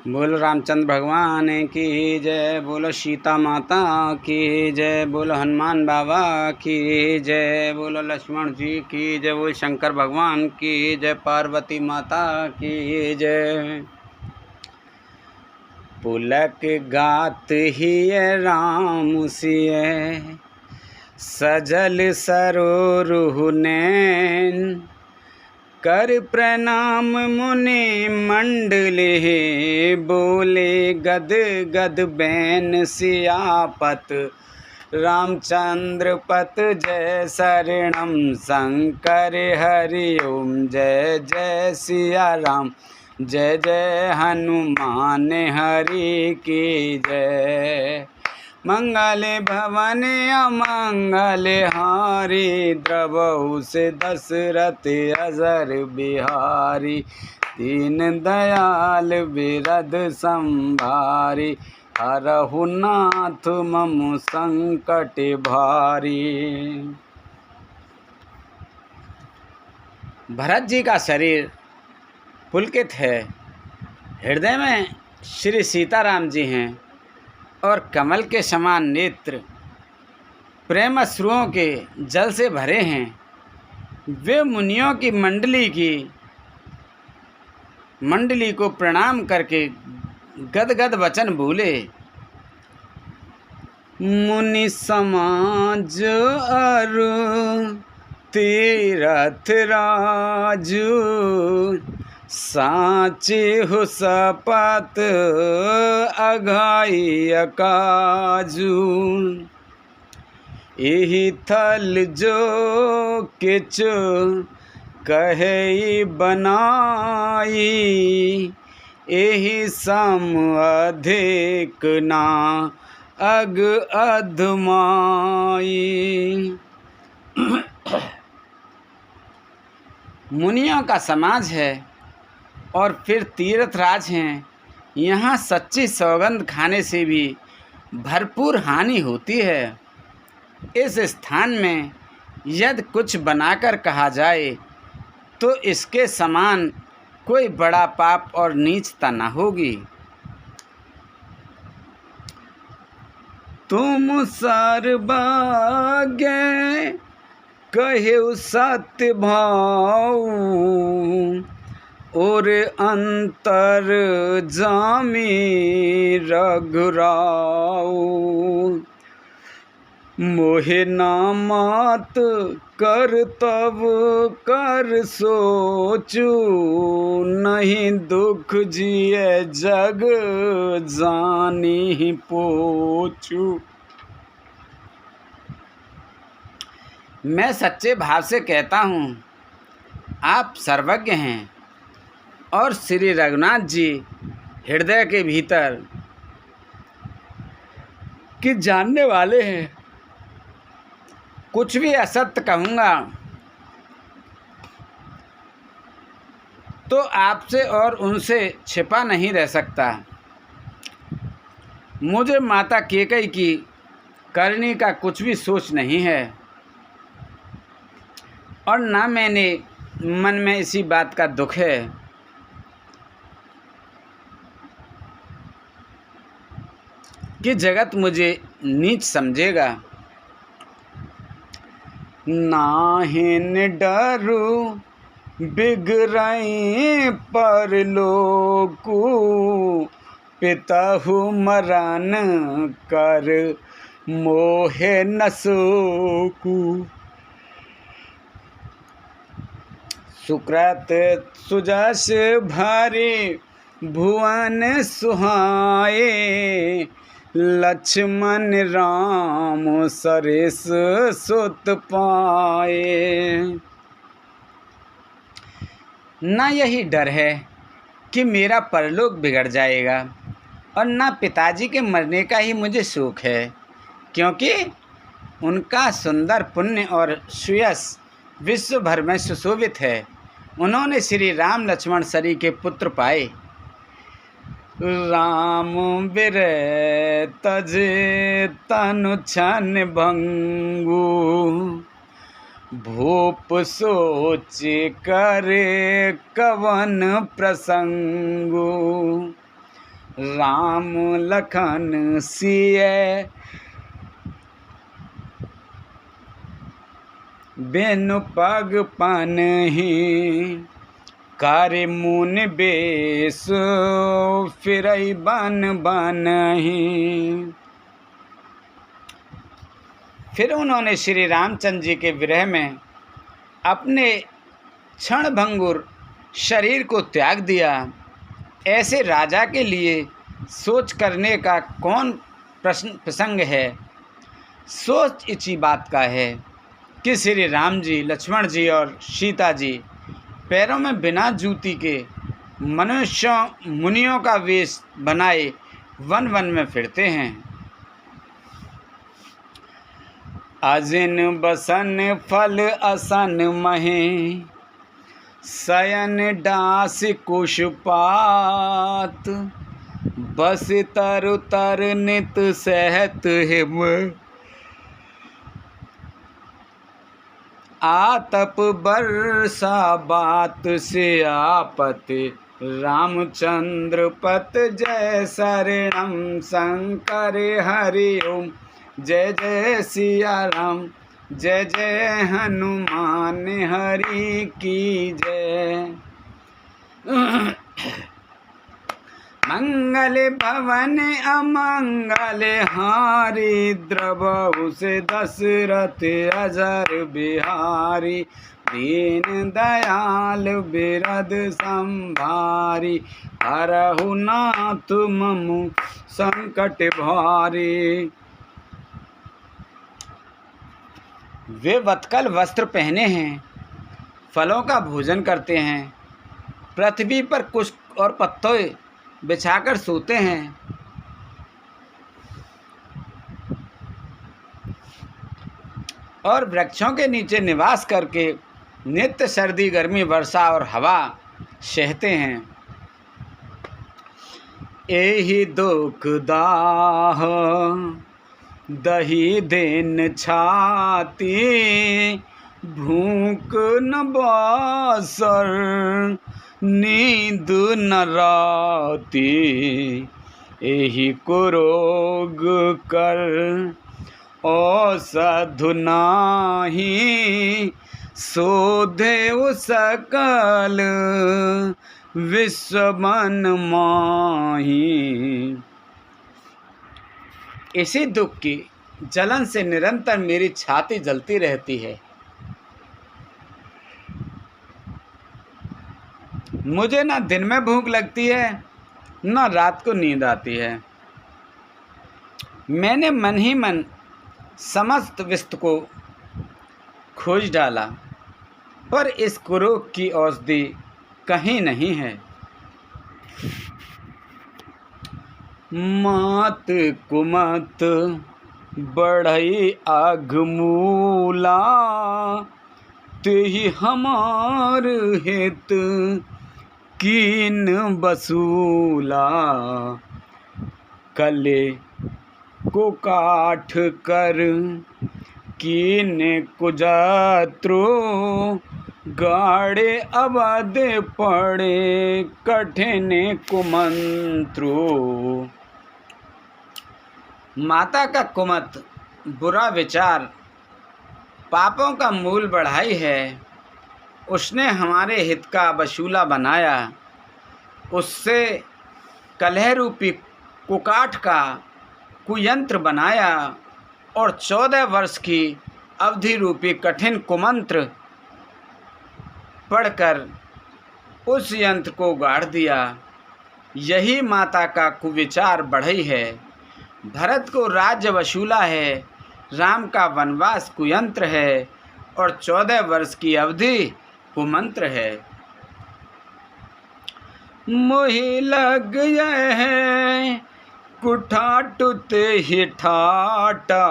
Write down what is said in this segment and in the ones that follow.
बोलो रामचंद्र भगवान की जय, बोलो सीता माता की जय, बोलो हनुमान बाबा की जय, बोलो लक्ष्मण जी की जय, बोलो शंकर भगवान की जय, पार्वती माता की जय। पुलक गात ही राम सिय, सजल सरोरुह नैन, कर प्रणाम मुनि मंडली, बोले गद गद बैन सियापत, रामचंद्र पत जय शरणम, शंकर हरि ओम जय जय सिया राम, जय जय हनुमान हरि की जय। मंगल भवन अमंगल हारी, द्रवहु से दशरथ अजर बिहारी, दीन दयाल बिरद संभारी, हरहु नाथ मम संकट भारी। भरत जी का शरीर पुलकित है, हृदय में श्री सीताराम जी हैं और कमल के समान नेत्र प्रेम अश्रुओं के जल से भरे हैं। वे मुनियों की मंडली को प्रणाम करके गदगद वचन बोले। मुनि समाज अरु तीरथ राजू, साचे हो सपत अघाई अकाजू, एहि थल जो किछु कहे बनाई, एहि सम अधिक ना अग अधमाई। मुनियों का समाज है और फिर तीर्थराज हैं। यहाँ सच्ची सौगंध खाने से भी भरपूर हानि होती है। इस स्थान में यदि कुछ बनाकर कहा जाए तो इसके समान कोई बड़ा पाप और नीचता न होगी। तुम सर्वज्ञ कहेउ सत्य भाव, और अंतर जामी रघुराव, मोहे नामात कर तब कर सोचू, नहीं दुख जिए जग जानी पोचू। मैं सच्चे भाव से कहता हूँ, आप सर्वज्ञ हैं और श्री रघुनाथ जी हृदय के भीतर कि जानने वाले हैं। कुछ भी असत्य कहूँगा तो आपसे और उनसे छिपा नहीं रह सकता। मुझे माता कैकेयी की करनी का कुछ भी सोच नहीं है और ना मैंने मन में इसी बात का दुख है कि जगत मुझे नीच समझेगा। नाहिन डरू बिगड़ई परलोकु, पिताहु मरण कर मोहे न सोकु, सुकृत सुजस भरे भुवन सुहाए, लक्ष्मण राम सरेस सुत पाए। ना यही डर है कि मेरा परलोक बिगड़ जाएगा और ना पिताजी के मरने का ही मुझे शोक है, क्योंकि उनका सुंदर पुण्य और सुयश विश्व भर में सुशोभित है। उन्होंने श्री राम लक्ष्मण सरी के पुत्र पाए। राम बिरह तजे तनु छन भंगु, भूप सोच करे कवन प्रसंगु, राम लखन सिय, बिनु पग पनहि, कार्य मुनि बेश, फिरई बन बनहि। फिर उन्होंने श्री रामचंद्र जी के विरह में अपने क्षणभंगुर शरीर को त्याग दिया। ऐसे राजा के लिए सोच करने का कौन प्रसंग है। सोच इसी बात का है कि श्री राम जी, लक्ष्मण जी और सीता जी पैरों में बिना जूती के मनुष्यों मुनियों का वेश बनाए वन वन में फिरते हैं। अजिन बसन फल असन महे, शयन डास कुशपात, बस तरु तर नित सहत हिम, आतप बरसा बात से आपत, रामचंद्र पत जय शरणम, शंकर हरि ओम जय जय सिया राम, जय जय हनुमान हरि की जय। मंगल भवन अमंगल हारी, द्रवहु से दशरथ अजर बिहारी, दीन दयाल बिरद संभारी, हरहु नाथ मम संकट भारी। वे वत्कल वस्त्र पहने हैं, फलों का भोजन करते हैं, पृथ्वी पर कुश और पत्ते बिछाकर सोते हैं। और वृक्षों के नीचे निवास करके नित्य सर्दी गर्मी वर्षा और हवा सहते हैं। एहि दुख दाह दही देन छाती, भूख न बासर नींद न राती, एहि कुरोग कर औषधु नाही, सोधेउ सकल विश्व मन माही। इसी दुख की जलन से निरंतर मेरी छाती जलती रहती है। मुझे न दिन में भूख लगती है न रात को नींद आती है। मैंने मन ही मन समस्त विश्व को खोज डाला, पर इस कुरोग की औषधि कहीं नहीं है। मात कुमत बढ़ई अघमूला, तेहि हमार हित कीन बसूला, कले को काठ कर कीन कुजत्रो, गाड़े अवध पड़े कठिन कुमंत्रो। माता का कुमत बुरा विचार पापों का मूल बढ़ाई है। उसने हमारे हित का बसूला बनाया, उससे कलह रूपी कुकाठ का कुयंत्र बनाया और 14 वर्ष की अवधि रूपी कठिन कुमंत्र पढ़कर उस यंत्र को गाड़ दिया। यही माता का कुविचार बढ़ई है। भरत को राज्य वसूला है, राम का वनवास कुयंत्र है और 14 वर्ष की अवधि कुमंत्र है। मोहि लग है कुठाटुते ही ठाटा,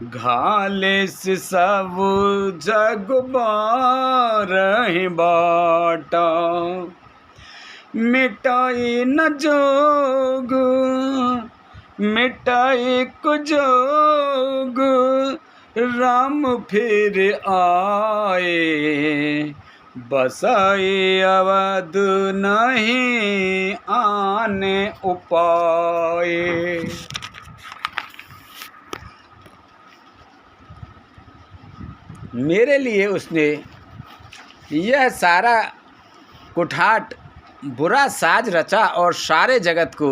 घाले से सब जग बारहि बाटा, मिटाई न जोग मिटाई को जोग, राम फिर आए बसाए अवध नहीं आ जाने उपाय। मेरे लिए उसने यह सारा कुठाट बुरा साज रचा और सारे जगत को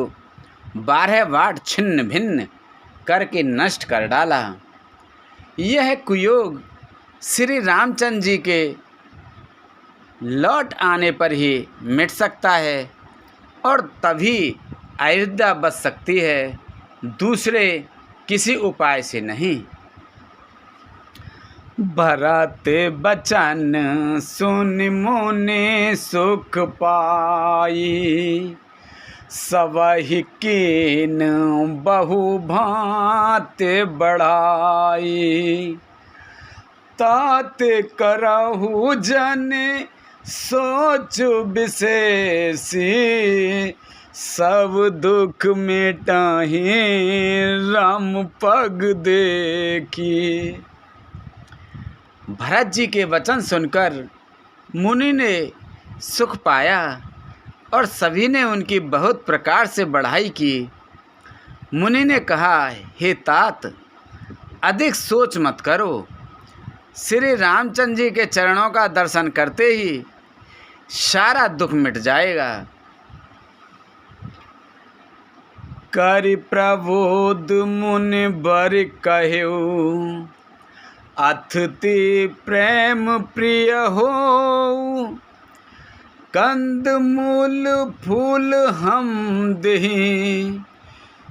12 वाट छिन्न भिन्न करके नष्ट कर डाला। यह कुयोग श्री रामचंद्र जी के लौट आने पर ही मिट सकता है और तभी अयोध्या बच सकती है, दूसरे किसी उपाय से नहीं। भरत बचन सुन मुनि सुख पाई, सबहि कीन बहु भांति बढ़ाई। तात करहु जन सोच विशेषी, सब दुख मिटाहि राम पग देखी। भरत जी के वचन सुनकर मुनि ने सुख पाया और सभी ने उनकी बहुत प्रकार से बढ़ाई की। मुनि ने कहा, हे तात, अधिक सोच मत करो, श्री रामचंद्र जी के चरणों का दर्शन करते ही सारा दुख मिट जाएगा। करि प्रबोध मुनि बर कह्यो, अतिथि प्रेम प्रिय हो। कंद मूल फूल हम देहि,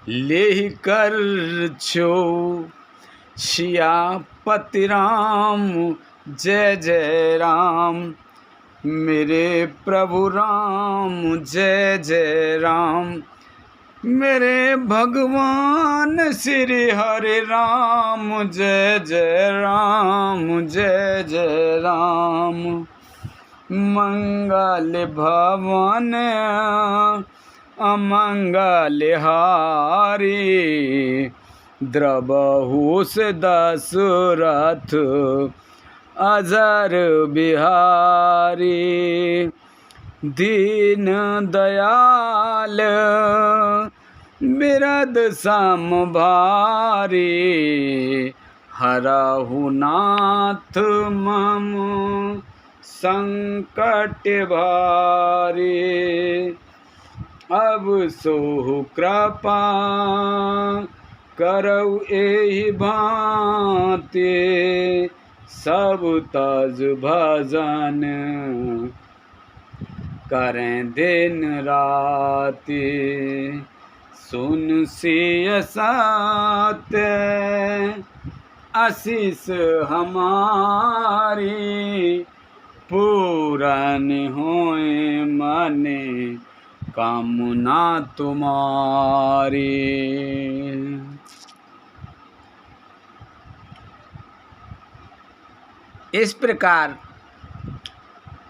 लेहि कर छो। सियापति राम जय जय राम, मेरे प्रभु राम जय जय राम। मेरे भगवान श्री हरे राम जय जय राम जय जय राम। मंगल भवन अमंगल हारी, द्रवहु से दशरथ अजर बिहारी। दीन दयाल बिरद सम भारी, हरहु नाथ मम संकट भारी। अब सोहु कृपा करऊ एहि भांति, सब तज भजन करें दिन राति। सुन सिय सात आशीष हमारी, पूरन होए मने कामना तुम्हारी। इस प्रकार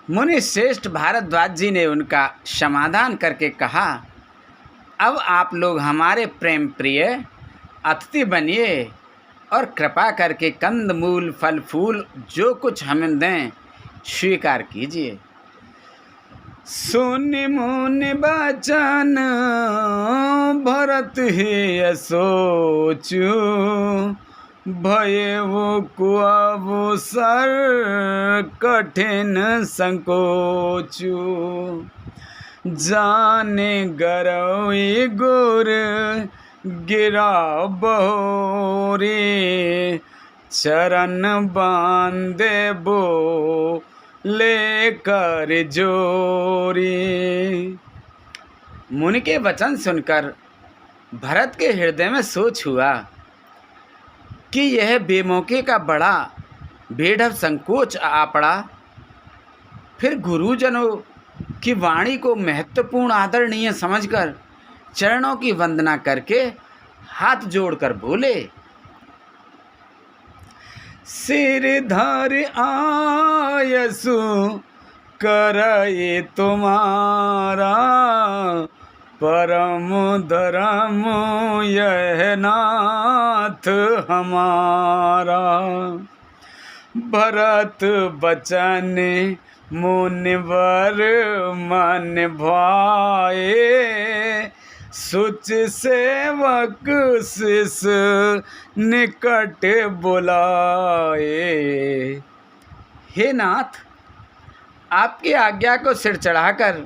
मुनि श्रेष्ठ भारद्वाज जी ने उनका समाधान करके कहा, अब आप लोग हमारे प्रेम प्रिय अतिथि बनिए और कृपा करके कंद मूल फल फूल जो कुछ हमें दें स्वीकार कीजिए। सुनि मुनि बचन भरत ही सोचू, भयउ कुअवसर कठिन संकोचू। जाने गरई गुर गिरा बहोरी, चरण बांधे बो लेकर जोरी। मुनि के वचन सुनकर भरत के हृदय में सोच हुआ कि यह बेमौके का बड़ा बेढब संकोच आ पड़ा। फिर गुरुजनों की वाणी को महत्वपूर्ण आदरणीय समझकर चरणों की वंदना करके हाथ जोड़कर बोले, सिर धर आयसु करए तुम्हारा, परम धर्म यह नाथ हमारा। भरत बचन मुनिवर मन भाए, सुच सेवक शिष निकट बुलाए। हे नाथ, आपकी आज्ञा को सिर चढ़ाकर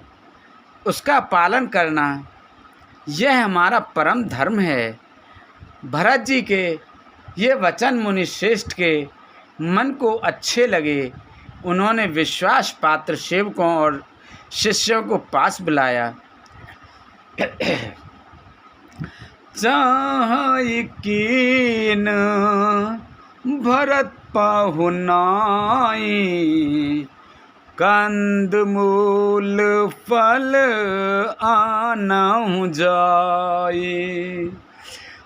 उसका पालन करना, यह हमारा परम धर्म है। भरत जी के ये वचन मुनि श्रेष्ठ के मन को अच्छे लगे। उन्होंने विश्वास पात्र सेवकों और शिष्यों को पास बुलाया। चाहि कीन भरत पाहुनाई, कंद मूल फल आनहु जाई।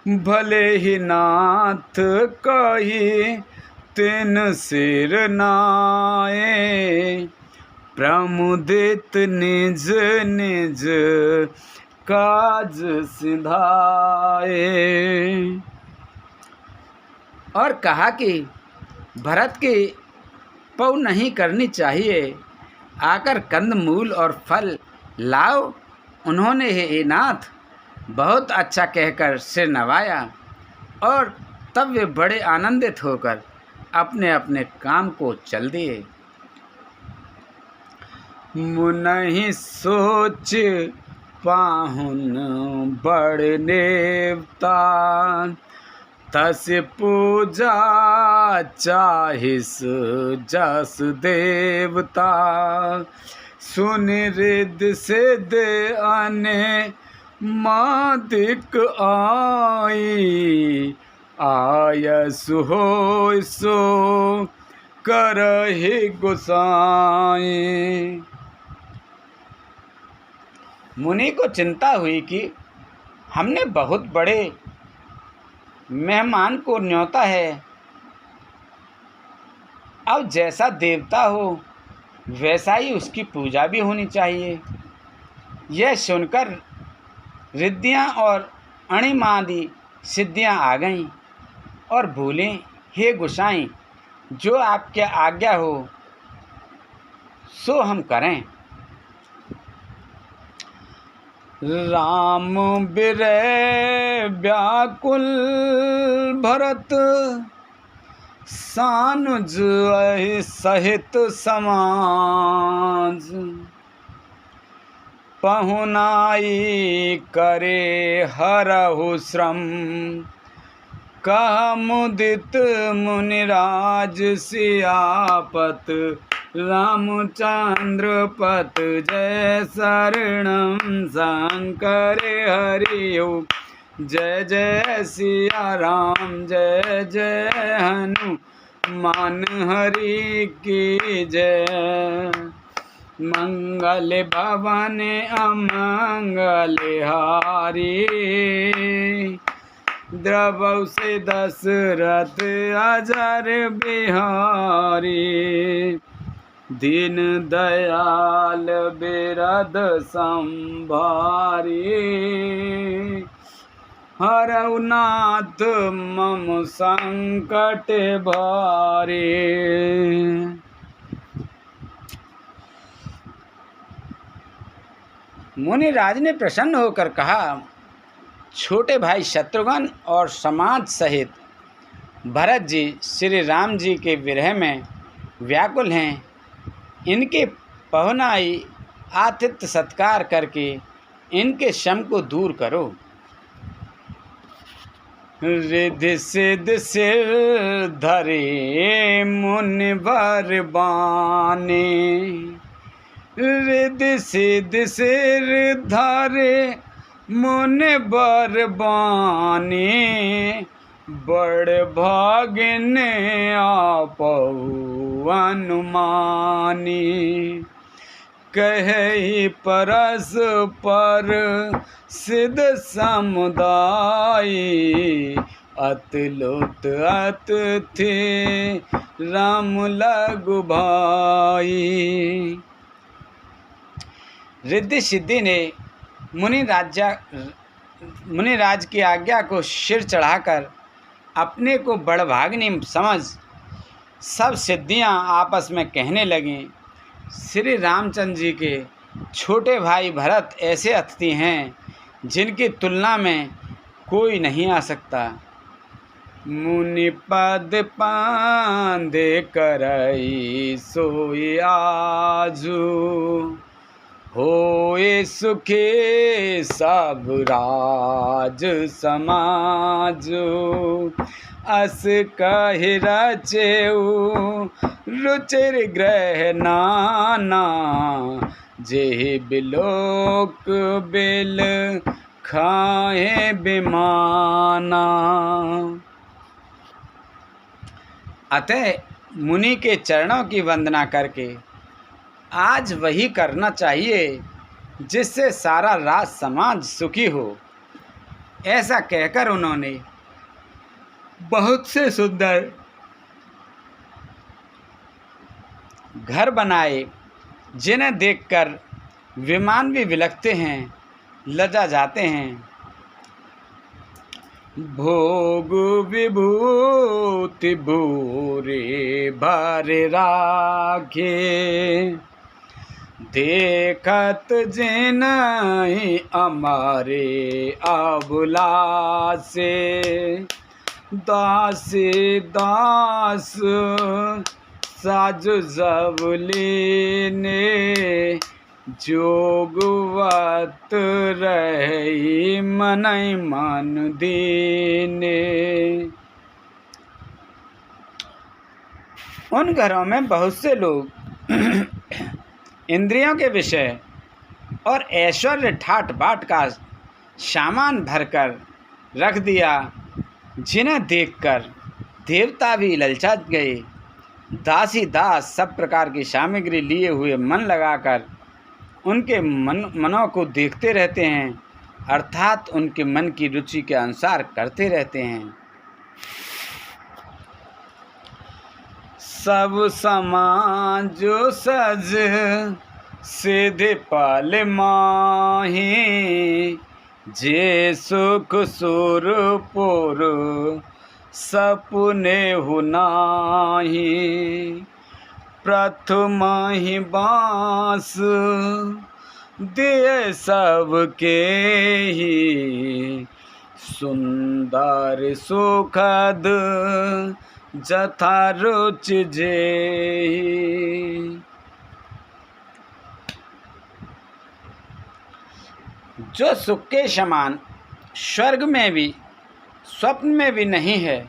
भले ही नाथ कही तिन सिर नाए, प्रमुदित निज निज काज सिधाए। और कहा कि भरत की पौ नहीं करनी चाहिए, आकर कंद मूल और फल लाओ। उन्होंने हे नाथ बहुत अच्छा कहकर सिर नवाया और तब वे बड़े आनंदित होकर अपने अपने काम को चल दिए। मुनहि सोच पाहुन बड़ नेवता, तस पूजा चाहिस जस देवता। सुन रिद सिद्ध अने मादिक आई, आयस हो सो करहि गोसाई। मुनि को चिंता हुई कि हमने बहुत बड़े मेहमान को न्योता है, अब जैसा देवता हो वैसा ही उसकी पूजा भी होनी चाहिए। यह सुनकर रिद्धियाँ और अणिमादि सिद्धियाँ आ गईं और बोले, हे गोसाई, जो आपकी आज्ञा हो सो हम करें। राम बिरह व्याकुल भरत, सानुज सहित समाज। पहुनाई करे हरहु श्रम, कह मुदित मुनिराज सियापत। रामचंद्र पत जय शरणम शंकर हरिओ, जय जय सिया राम जय जय हनुमान हरि की जय। मंगल भवन अमंगल हारी, द्रवौ से दशरथ अजर बिहारी। दीन दयाल बिरद संभारी, हरौ नाथ मम संकट भारी। मुनिराज ने प्रसन्न होकर कहा, छोटे भाई शत्रुघ्न और समाज सहित भरत जी श्री राम जी के विरह में व्याकुल हैं। इनके पहुनाई आतिथ्य सत्कार करके इनके शम को दूर करो। रिद्धि सिद्ध सिर धरे मुनिवर बाने, रिद्धि सिद्ध सिर धरे मुनिवर बाने। बड़ भागिन आपहु अनुमानी, कहि परस्पर सिद्ध समुदाय। अतुलित अतिथि राम लघु भाई। रिद्धि सिद्धि ने मुनिराज की आज्ञा को सिर चढ़ाकर अपने को बड़भागिनी समझ सब सिद्धियां आपस में कहने लगीं। श्री रामचंद्र जी के छोटे भाई भरत ऐसे अतिथि हैं जिनकी तुलना में कोई नहीं आ सकता। मुनि पद पांदे करई सोई आजू, होए सुखे सब राज समाजू। अस कहि रचेऊ रुचिर ग्रह नाना, जेहि बिलोक बिल खाए बिमाना। अतः मुनि के चरणों की वंदना करके आज वही करना चाहिए जिससे सारा राज समाज सुखी हो। ऐसा कहकर उन्होंने बहुत से सुंदर घर बनाए, जिन्हें देखकर विमान भी विलखते हैं, लजा जाते हैं। भोग विभूति भूरे भर राखे, देखत जिनहि अमारे अबुलासे। दासी दास साजु जबलीने, जोगवत रही मनई मन दीने। उन घरों में बहुत से लोग इंद्रियों के विषय और ऐश्वर्य ठाट बाट का सामान भरकर रख दिया, जिन्हें देखकर देवता भी ललचा गए। दासी दास सब प्रकार की सामग्री लिए हुए मन लगाकर उनके मनों को देखते रहते हैं, अर्थात उनके मन की रुचि के अनुसार करते रहते हैं। सब समान जो सज सिधि पल माही, जे सुख सुरपुर सपने हुनाही। प्रथम ही बाँस दिए सबके ही, सुंदर सुखद जथा रुचि जेहि। जो सुख के समान स्वर्ग में भी स्वप्न में भी नहीं है,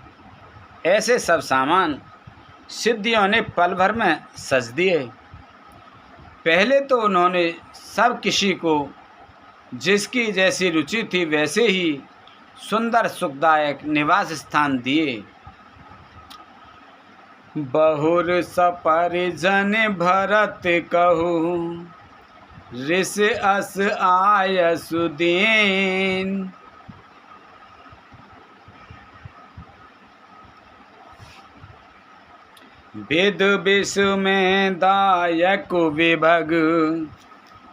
ऐसे सब सामान सिद्धियों ने पल भर में सज दिए। पहले तो उन्होंने सब किसी को जिसकी जैसी रुचि थी वैसे ही सुंदर सुखदायक निवास स्थान दिए। बहुर सपरिजन भरत कहूँ, ऋष अस आयसु दीन। वेद विष में दायक विभग,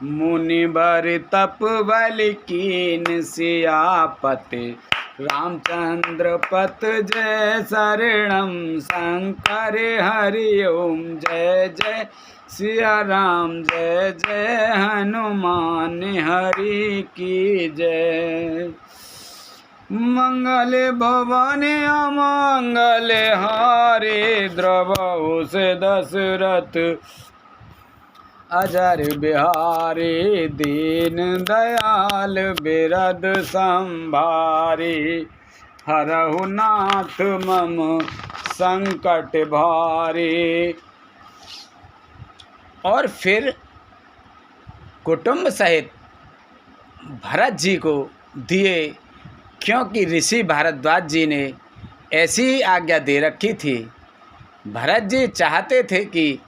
मुनिवर तप बल कीन। सियापति रामचंद्र पत जय शरणम, शंकर हरि ओम जय जय सिया राम, जय जय हनुमान हरि की जय। मंगल भवन अमंगल हारे, द्रवहु से दशरथ अजर बिहारी। दीन दयाल बिरद संभारी, हरहु नाथ मम संकट भारी। और फिर कुटुंब सहित भरत जी को दिए, क्योंकि ऋषि भारद्वाज जी ने ऐसी ही आज्ञा दे रखी थी। भरत जी चाहते थे कि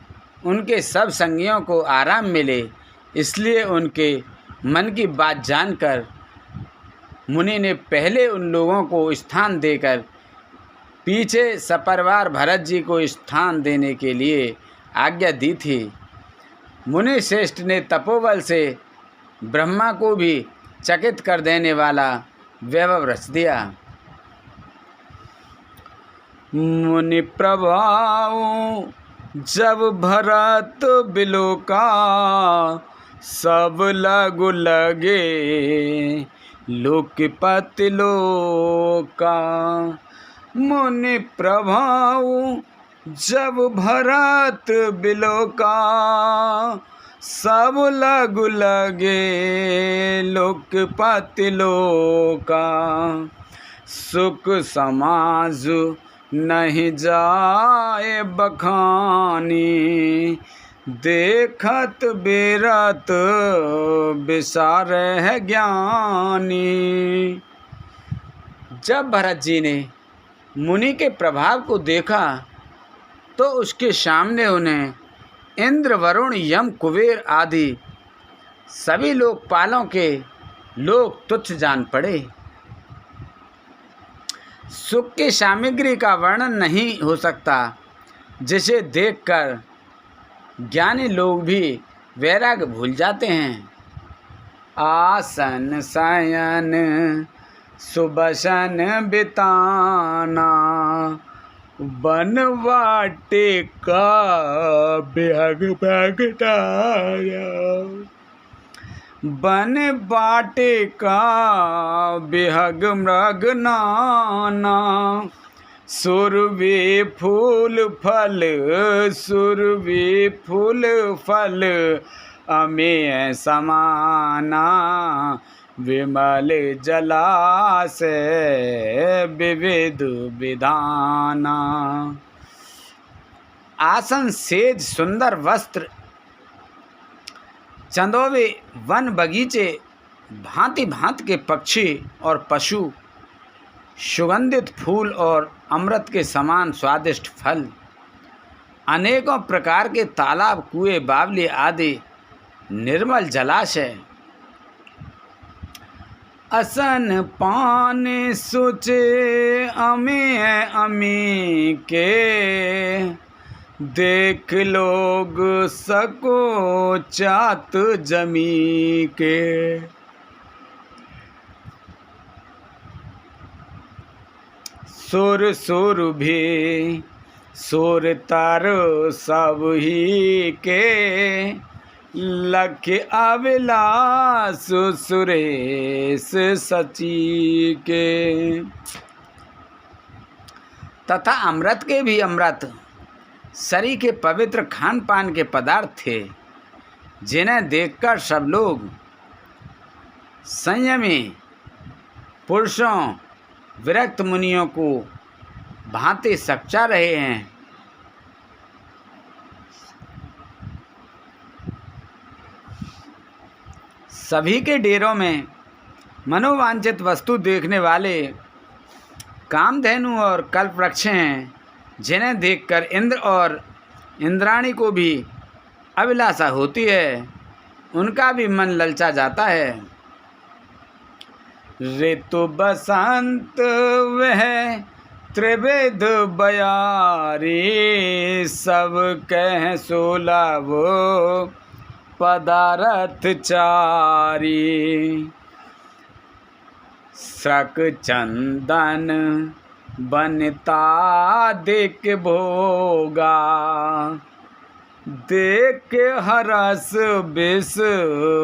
उनके सब संगियों को आराम मिले, इसलिए उनके मन की बात जानकर मुनि ने पहले उन लोगों को स्थान देकर पीछे सपरिवार भरत जी को स्थान देने के लिए आज्ञा दी थी। मुनि श्रेष्ठ ने तपोबल से ब्रह्मा को भी चकित कर देने वाला वैभव रच दिया। मुनि प्रभाव जब भरत बिलोका, सब लगु लगे लोकपति लोका मुनि प्रभाव जब भरत बिलोका सब लगु लगे लोकपति लोका सुख समाज नहीं जाए बखानी देखत बेरत विसार है ज्ञानी। जब भरत जी ने मुनि के प्रभाव को देखा तो उसके सामने उन्हें इंद्र वरुण यम कुबेर आदि सभी लोकपालों के लोग तुच्छ जान पड़े। सुख की सामग्री का वर्णन नहीं हो सकता जिसे देखकर ज्ञानी लोग भी वैराग्य भूल जाते हैं। आसन शयन सुबसन बिताना बन वाटिका बिहग भगताया बन वाटिका बिहग मृग नाना सुरभि फूल फल सुरभि फूल फल अमेय समाना विमल जलाशय विविध विधाना। आसन सेज सुंदर वस्त्र चंदोवे वन बगीचे भांति भांति के पक्षी और पशु सुगंधित फूल और अमृत के समान स्वादिष्ट फल अनेकों प्रकार के तालाब कुएं बावली आदि निर्मल जलाशय असन पान सुचे अमी अमी के देख लोग सको चात जमी के। सुर सुर भी सुर तर सब ही के लख अभिलाष सुरेश सची के। तथा अमृत के भी अमृत शरीर के पवित्र खान पान के पदार्थ थे जिन्हें देखकर सब लोग संयमी पुरुषों विरक्त मुनियों को भांति सच्चा रहे हैं। सभी के डेरों में मनोवांछित वस्तु देखने वाले कामधेनु और कल्पवृक्ष हैं जिन्हें देखकर इंद्र और इंद्राणी को भी अभिलाषा होती है, उनका भी मन ललचा जाता है। ऋतु बसंत वह त्रिविध बयारी सब कह सोलह पदारथ चारी श्रक चंदन बनता देख भोगा देख हरस बिस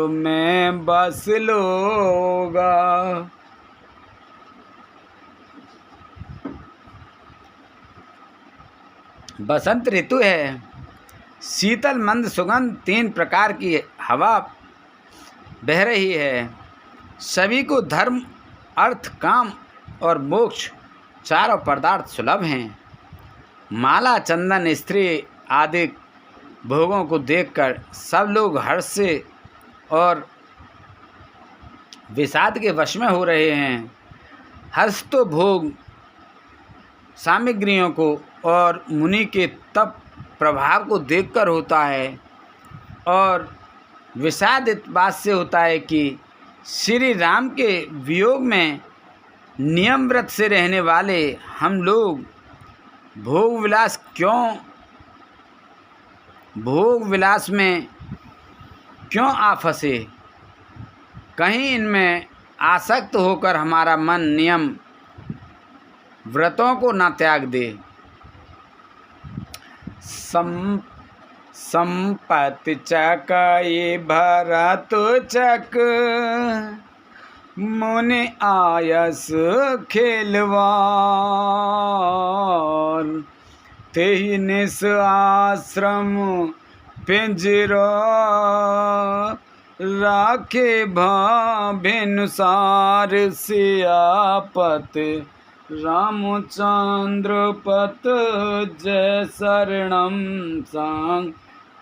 में बस लोगा। बसंत ऋतु है, शीतल मंद सुगंध 3 प्रकार की हवा बह रही है। सभी को धर्म अर्थ काम और मोक्ष चारों पदार्थ सुलभ हैं। माला चंदन स्त्री आदि भोगों को देखकर सब लोग हर्ष से और विषाद के वश में हो रहे हैं। हर्ष तो भोग सामग्रियों को और मुनि के तप प्रभाव को देखकर होता है और विषाद इस बात से होता है कि श्री राम के वियोग में नियम व्रत से रहने वाले हम लोग भोग विलास में क्यों आ फंसे। कहीं इनमें आसक्त होकर हमारा मन नियम व्रतों को न त्याग दे। संपत्ति चक ये भरत चक मुनि आयस खेलवार, तेहि निस आश्रम पिंजरा, राखे भाभिनुसार सियापत रामचंद्र पत, जय शरणम सांग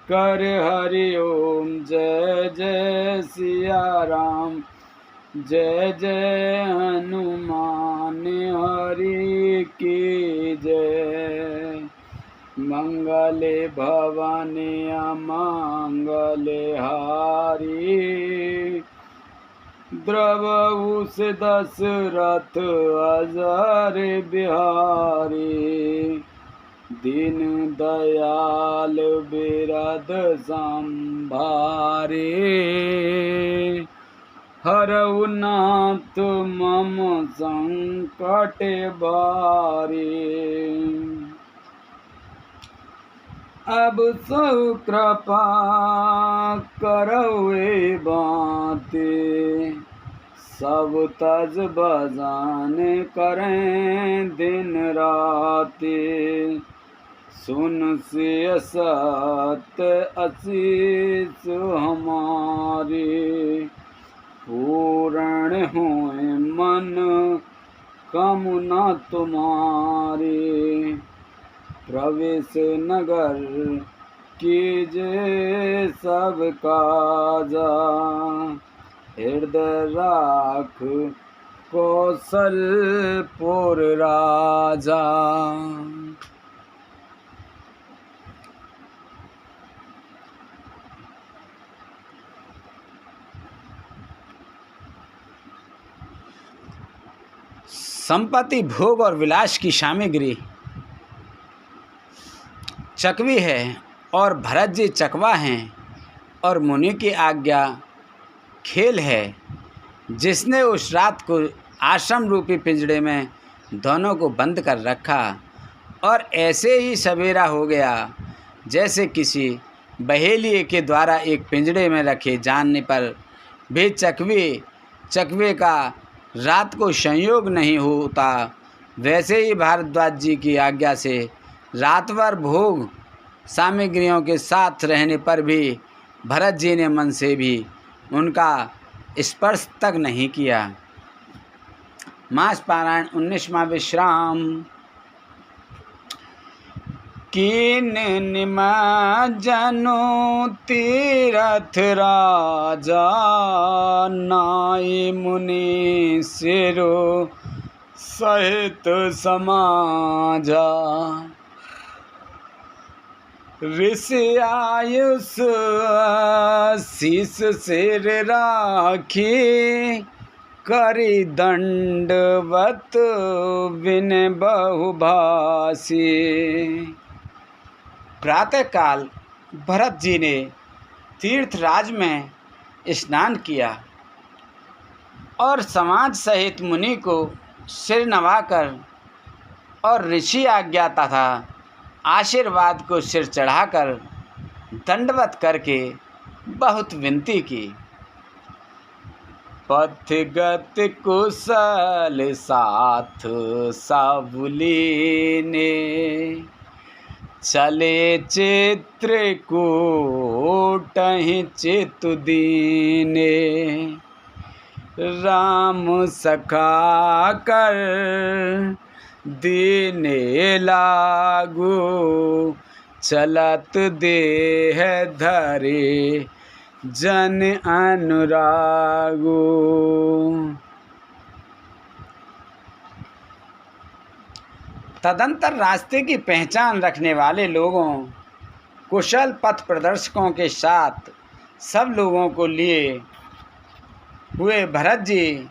कर हरि ओम, जय जय सिया राम, जय जय हनुमान हरि की जय। मंगले भवानी अमंगले हारी, द्रवहु से दशरथ अजर बिहारी, दीन दयाल बिरद संभारे, हरऊ नाथ मम संकट बारे। अब सौ कृपा करवे बाते, सब तज बजान करें दिन राते, सुन से सत्य आशीष हमारे, पूर्ण होए मन कामना तुम्हारी, प्रवेश नगर कीजे सब काजा, हृदय राख कौशलपुर राजा। संपत्ति, भोग और विलास की सामग्री चकवी है और भरत जी चकवा हैं, और मुनि की आज्ञा खेल है। जिसने उस रात को आश्रम रूपी पिंजड़े में दोनों को बंद कर रखा, और ऐसे ही सवेरा हो गया जैसे किसी बहेलिए के द्वारा एक पिंजड़े में रखे जानने पर भी चकवे का रात को संयोग नहीं होता, वैसे ही भारद्वाज जी की आज्ञा से रात भर भोग सामग्रियों के साथ रहने पर भी भरत जी ने मन से भी उनका स्पर्श तक नहीं किया। मास पारायण 19वां विश्राम। कीन निमज्जनु तीरथ राजा, नाई मुनि सिरो सहित समाजा, ऋषि आयुष शीस सिर राखी, करी दंडवत विनय बहुभाषी। प्रातःकाल भरत जी ने तीर्थराज में स्नान किया और समाज सहित मुनि को सिर नवाकर और ऋषि आज्ञा तथा आशीर्वाद को सिर चढ़ाकर दंडवत करके बहुत विनती की। पथगत कुशल साथ साबुली ने, चले चित्रकूट चित्त दीने, राम सखा कर दीने लागू, चलत देह धरे जन अनुरागो। तदंतर रास्ते की पहचान रखने वाले लोगों, कुशल पथ प्रदर्शकों के साथ सब लोगों को लिए हुए भरत जी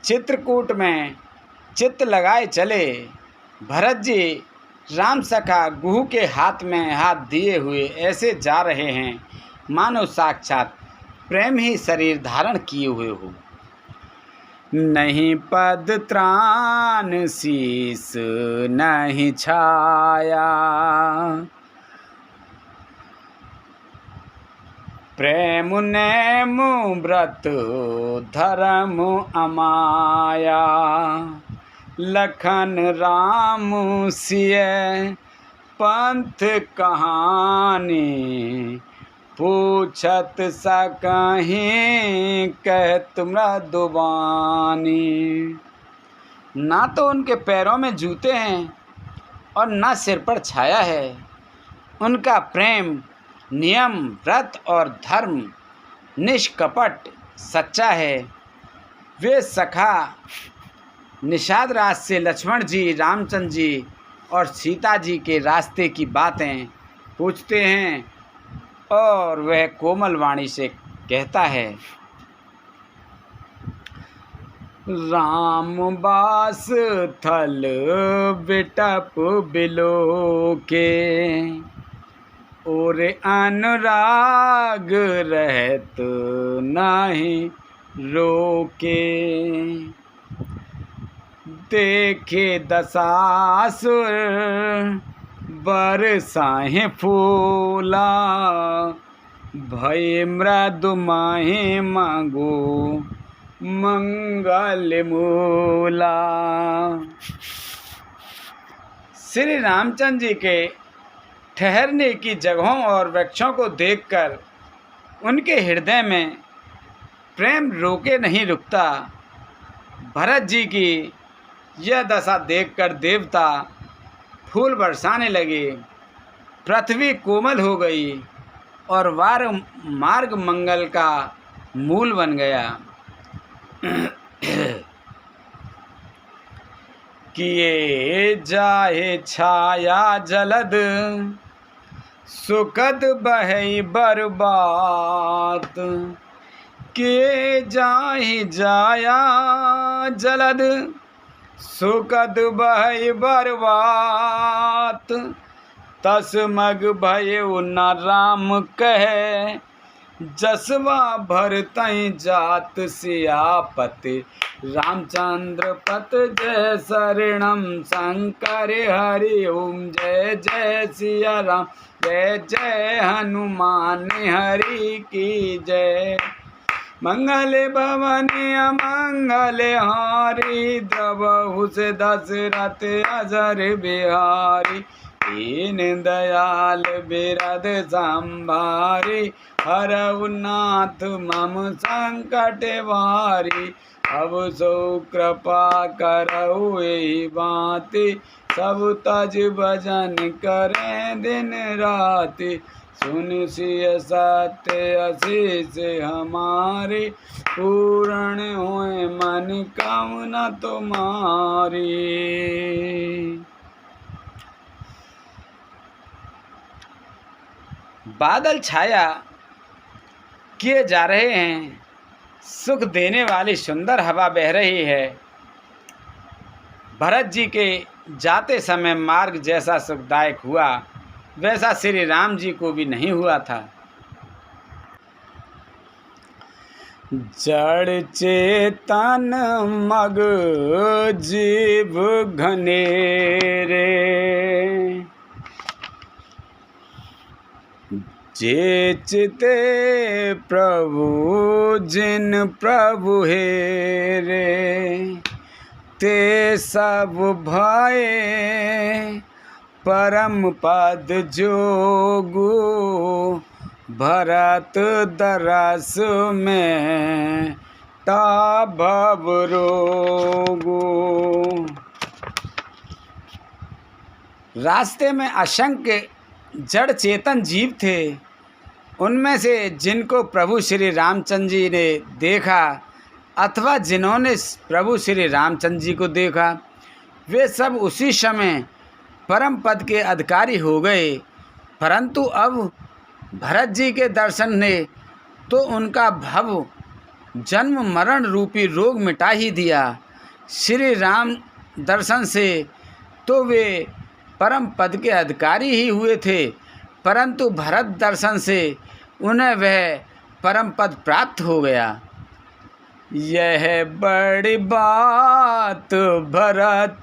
चित्रकूट में चित्त लगाए चले। भरत जी राम सखा गुह के हाथ में हाथ दिए हुए ऐसे जा रहे हैं मानो साक्षात प्रेम ही शरीर धारण किए हुए हो। नहीं पद त्राण शीस नहीं छाया, प्रेम नेम व्रत धर्म अमाया, लखन राम सिय पंथ कहानी, पूछत सकहीं कहत मृदुबानी। ना तो उनके पैरों में जूते हैं और ना सिर पर छाया है। उनका प्रेम, नियम, व्रत और धर्म निष्कपट सच्चा है। वे सखा निषाद राज से लक्ष्मण जी, रामचंद्र जी और सीता जी के रास्ते की बातें पूछते हैं और वह कोमल वाणी से कहता है, राम बास थल बिटप बिलो के, और अनुराग रहत नहीं रोके, देखे दशासुर बरसाहें फूला, भय मृदु माहे मांगो मंगल मूला। श्री रामचंद्र जी के ठहरने की जगहों और वृक्षों को देखकर उनके हृदय में प्रेम रोके नहीं रुकता। भरत जी की यह दशा देखकर देवता फूल बरसाने लगे, पृथ्वी कोमल हो गई और वार मार्ग मंगल का मूल बन गया। किए जाहे छाया जलद, सुखद बहई बर्बाद, किए जाहि जाया जलद, सुखद बहई बर्बाद, तस मग भय न राम कहे, जसवा भरतई जात सियापति, रामचंद्र पत जय शरणम शंकर हरि ओम, जय जय सिया राम, जय जय हनुमान हरि की जय। मंगल भवन अमंगल हारी, द्रवहु से दशरथ अजर बिहारी, दीन दयाल बिरद संभारी, हरऊ नाथ मम संकट वारी, अब सो कृपा करऊ एहि बाती, सब तज भजन करें दिन राति, सुन सिय सत्य असीस हमारी, पूर्ण होए मन कामना तुम्हारी। बादल छाया किए जा रहे हैं, सुख देने वाली सुंदर हवा बह रही है। भरत जी के जाते समय मार्ग जैसा सुखदायक हुआ, वैसा श्री राम जी को भी नहीं हुआ था। जड़ चेतन मग जीव घनेरे, जे चिते प्रभु जिन प्रभु हेरे, ते सब भये परम पद जोगु, भरत दरस में ता भव रोगु। रास्ते में असंख्य जड़ चेतन जीव थे। उनमें से जिनको प्रभु श्री रामचंद्र जी ने देखा अथवा जिन्होंने प्रभु श्री रामचंद्र जी को देखा, वे सब उसी समय परम पद के अधिकारी हो गए। परंतु अब भरत जी के दर्शन ने तो उनका भव जन्म मरण रूपी रोग मिटा ही दिया। श्री राम दर्शन से तो वे परम पद के अधिकारी ही हुए थे, परंतु भरत दर्शन से उन्हें वह परम पद प्राप्त हो गया। यह बड़ी बात भरत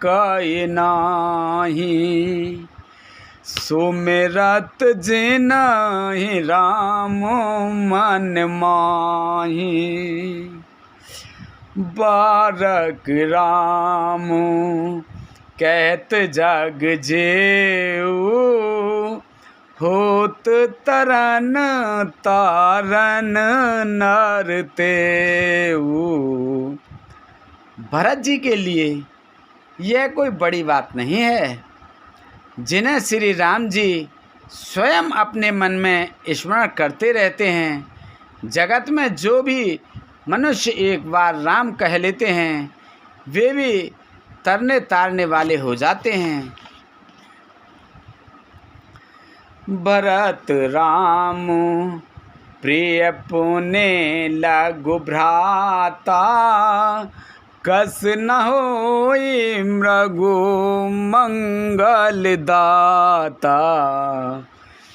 कही नाही, सुमिरत जिनाहि राम मन माहि। बारक राम कहत जग जेऊ, होत तरन तारन नर तेऊ। भरत जी के लिए यह कोई बड़ी बात नहीं है, जिन्हें श्री राम जी स्वयं अपने मन में स्मरण करते रहते हैं। जगत में जो भी मनुष्य एक बार राम कह लेते हैं, वे भी तरने तारने वाले हो जाते हैं। भरत राम प्रिय पुने लघु भ्राता, कस न होई मृगु मंगल दाता।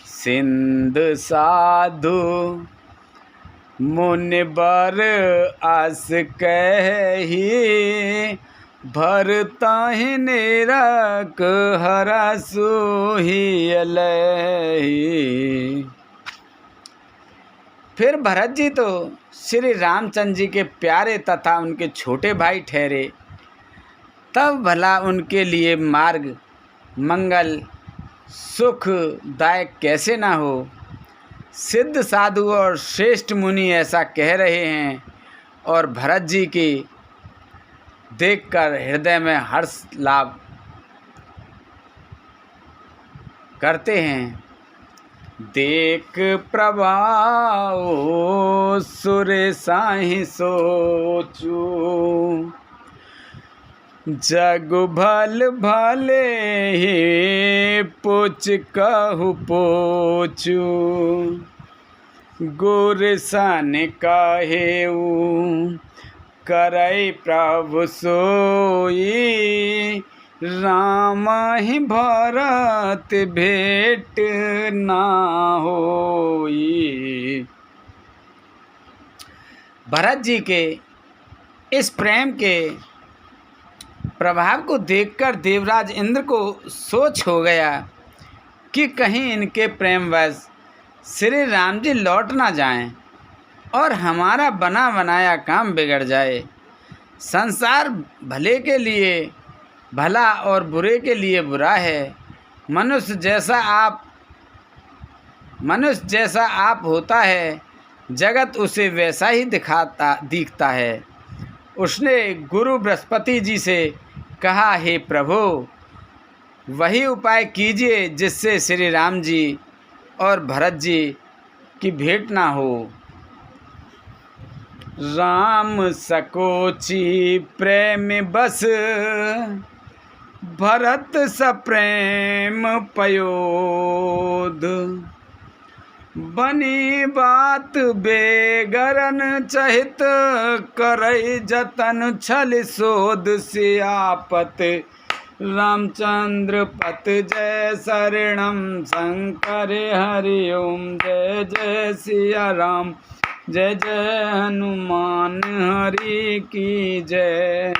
सिंध साधु मुनिबर अस कही, भरताहि नेरक हरसु हियलहि। फिर भरत जी तो श्री रामचंद्र जी के प्यारे तथा उनके छोटे भाई ठहरे, तब भला उनके लिए मार्ग मंगल सुखदायक कैसे ना हो। सिद्ध साधु और श्रेष्ठ मुनि ऐसा कह रहे हैं और भरत जी की देखकर हृदय में हर्ष लाभ करते हैं। देख प्रभाव सुर साहि सोचू, जग भल भले ही पुछ कहु पोचू। गुर सन कहेऊ करई प्रभु सोई, राम ही भरत भेंट ना होई। भरत जी के इस प्रेम के प्रभाव को देखकर देवराज इंद्र को सोच हो गया कि कहीं इनके प्रेमवश श्री राम जी लौट ना जाएं और हमारा बना बनाया काम बिगड़ जाए। संसार भले के लिए भला और बुरे के लिए बुरा है। मनुष्य जैसा आप होता है, जगत उसे वैसा ही दिखता है। उसने गुरु बृहस्पति जी से कहा, हे प्रभु, वही उपाय कीजिए जिससे श्री राम जी और भरत जी की भेंट ना हो। राम सकोची प्रेम बस, भरत सप्रेम पयोध। बनी बात बेगरन चहित, करई जतन छल शोध। सियापत रामचंद्र पत जय शरणम शंकर हरि ओम। जय जय सिया राम, जय जय हनुमान हरि की जय।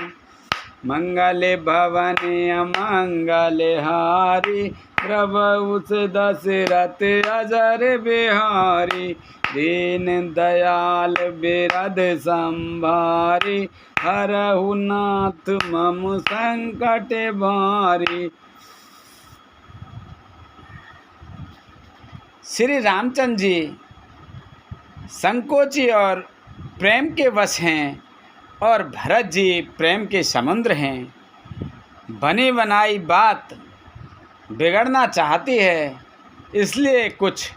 मंगल भवन अमंगल हारी, प्रभु दशरथ अजर बिहारी। दीन दयाल बिरध संभारी, हरहु नाथ मम संकट भारी। श्री रामचंद्र जी संकोची और प्रेम के वश हैं और भरत जी प्रेम के समुद्र हैं। बनी बनाई बात बिगड़ना चाहती है, इसलिए कुछ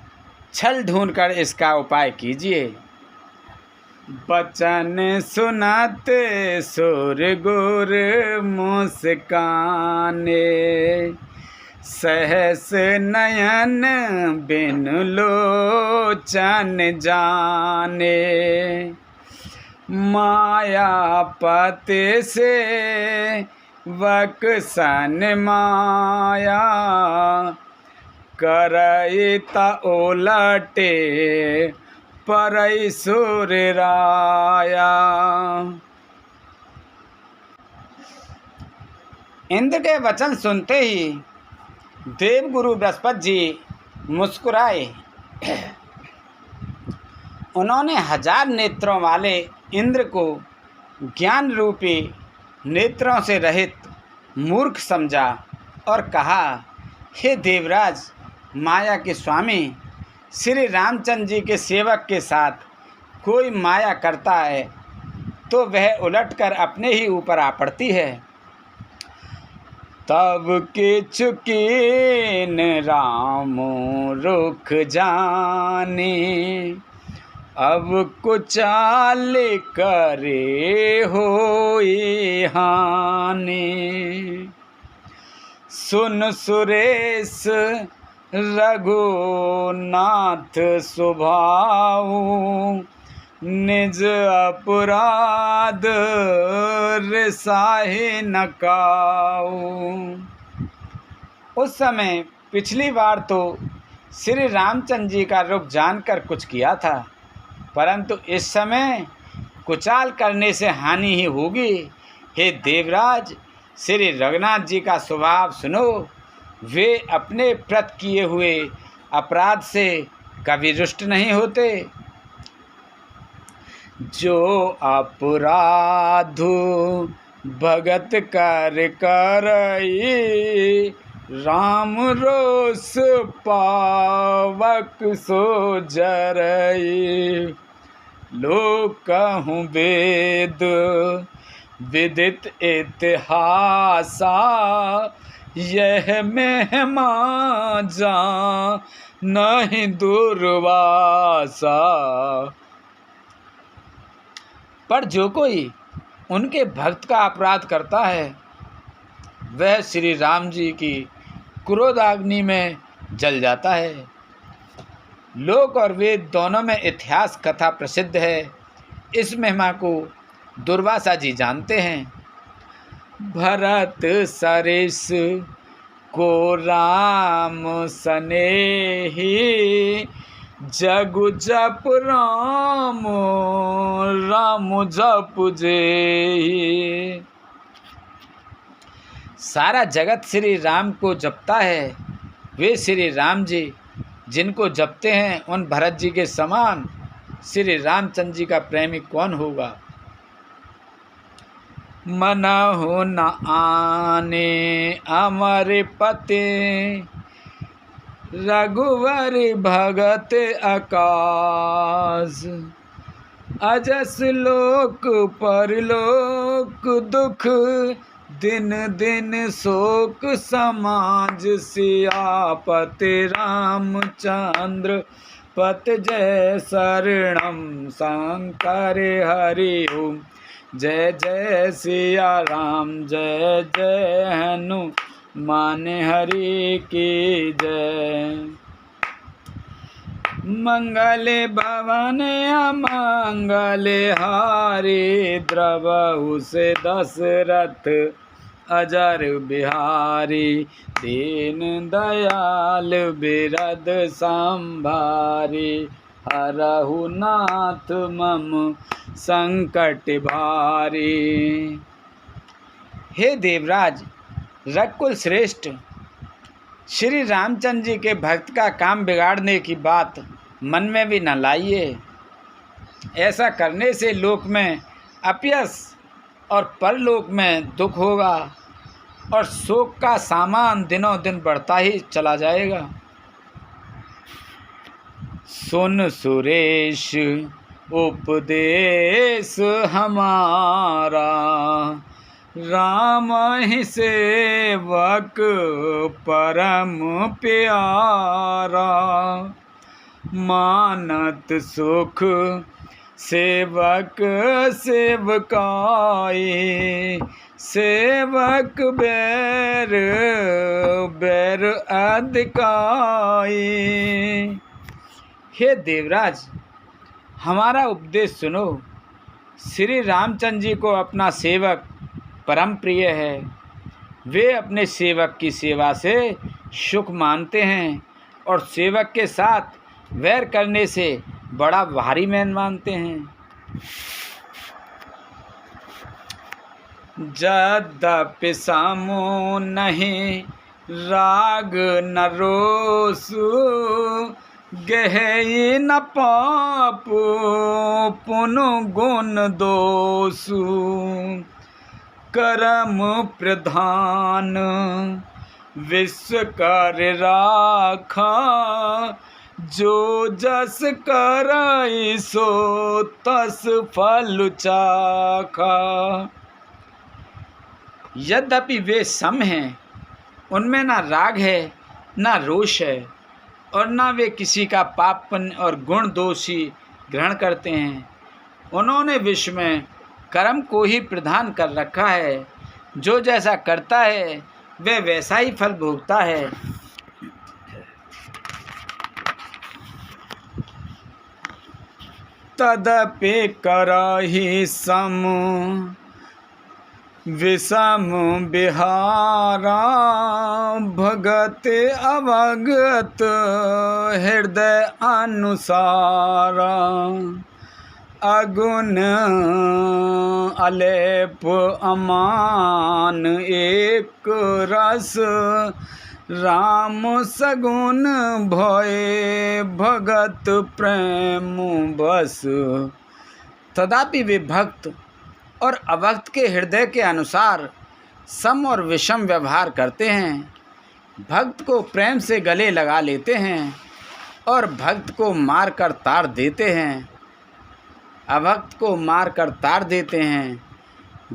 छल ढूंढकर इसका उपाय कीजिए। बचन सुनते सुर गुर मुस्काने, सहस नयन बिन लोचन जाने। मायापति से वक्सन माया, करई ता ओलटे परई सुर राया। इंद्र के वचन सुनते ही देवगुरु बृहस्पति जी मुस्कुराए। उन्होंने 1000 नेत्रों वाले इंद्र को ज्ञान रूपी नेत्रों से रहित मूर्ख समझा और कहा, हे देवराज, माया के स्वामी, श्री रामचंद्र जी के सेवक के साथ कोई माया करता है तो वह उलटकर अपने ही ऊपर आ पड़ती है। तब किछु कीन राम रुख जाने, अब कुचाल करे होई हानि। सुन सुरेश रघुनाथ सुभाऊ, निज अपराध रिसाहे न काऊ। उस समय पिछली बार तो श्री रामचंद्र जी का रुख जानकर कुछ किया था, परंतु इस समय कुचाल करने से हानि ही होगी। हे देवराज, श्री रघुनाथ जी का स्वभाव सुनो। वे अपने प्रत किए हुए अपराध से कभी रुष्ट नहीं होते। जो अपराधु भगत कर करई, राम रोस पावक सो जरई। लोक कहूँ वेद विदित इतिहासा, यह महिमा जा नहीं दुर्वासा। पर जो कोई उनके भक्त का अपराध करता है वह श्री राम जी की क्रोधाग्नि में जल जाता है। लोक और वेद दोनों में इतिहास कथा प्रसिद्ध है। इस महिमा को दुर्वासा जी जानते हैं। भरत सरिस को राम सनेही, जगु जप राम राम जप जेहि। सारा जगत श्री राम को जपता है। वे श्री राम जी जिनको जपते हैं, उन भरत जी के समान श्री रामचंद्र जी का प्रेमी कौन होगा। मनहु न आने अमर पते, रघुवर भगत आकाश। अजस लोक परलोक दुख, दिन दिन शोक समाज। सियापति रामचंद्र पत जय शरणम, शंकर हरि ओम। जय जय सिया राम, जय जय हनुमान हरि की जय। मंगल भवन अमंगल हारी, द्रवहु से दशरथ अजर बिहारी। दीन दयाल बिरद संभारी, हरहु नाथ मम संकट भारी। हे देवराज, रघुकुल श्रेष्ठ, श्री रामचंद्र जी के भक्त का काम बिगाड़ने की बात मन में भी न लाइए। ऐसा करने से लोक में अपयश और परलोक में दुख होगा और शोक का सामान दिनों दिन बढ़ता ही चला जाएगा। सुन सुरेश उपदेश हमारा, राम ही सेवक परम प्यारा। मानत सुख सेवक सेवकाई, सेवक बैर बैर अधिकाई। हे देवराज, हमारा उपदेश सुनो। श्री रामचंद्र जी को अपना सेवक परम प्रिय है। वे अपने सेवक की सेवा से सुख मानते हैं और सेवक के साथ वैर करने से बड़ा भारी मैन मानते हैं। यद्यपि सामो नहीं राग न रोसु गहे न पापु पुनु गुण दोसु कर्म प्रधान विश्व कार्य राखा जो जस करई सो तस फल चाखा। यद्यपि वे सम हैं, उनमें ना राग है ना रोष है, और ना वे किसी का पाप पुण्य और गुण दोषी ग्रहण करते हैं। उन्होंने विश्व में कर्म को ही प्रधान कर रखा है। जो जैसा करता है वह वैसा ही फल भोगता है। तदपि करहि सम विषम बिहारा भगत अवगत हृदय अनुसारा। अगुण अलेप अमान एक रस राम सगुण भय भगत प्रेम बस। तथापि वे भक्त और अभक्त के हृदय के अनुसार सम और विषम व्यवहार करते हैं। भक्त को प्रेम से गले लगा लेते हैं और भक्त को मार कर ताड़ देते हैं, अभक्त को मार कर ताड़ देते हैं।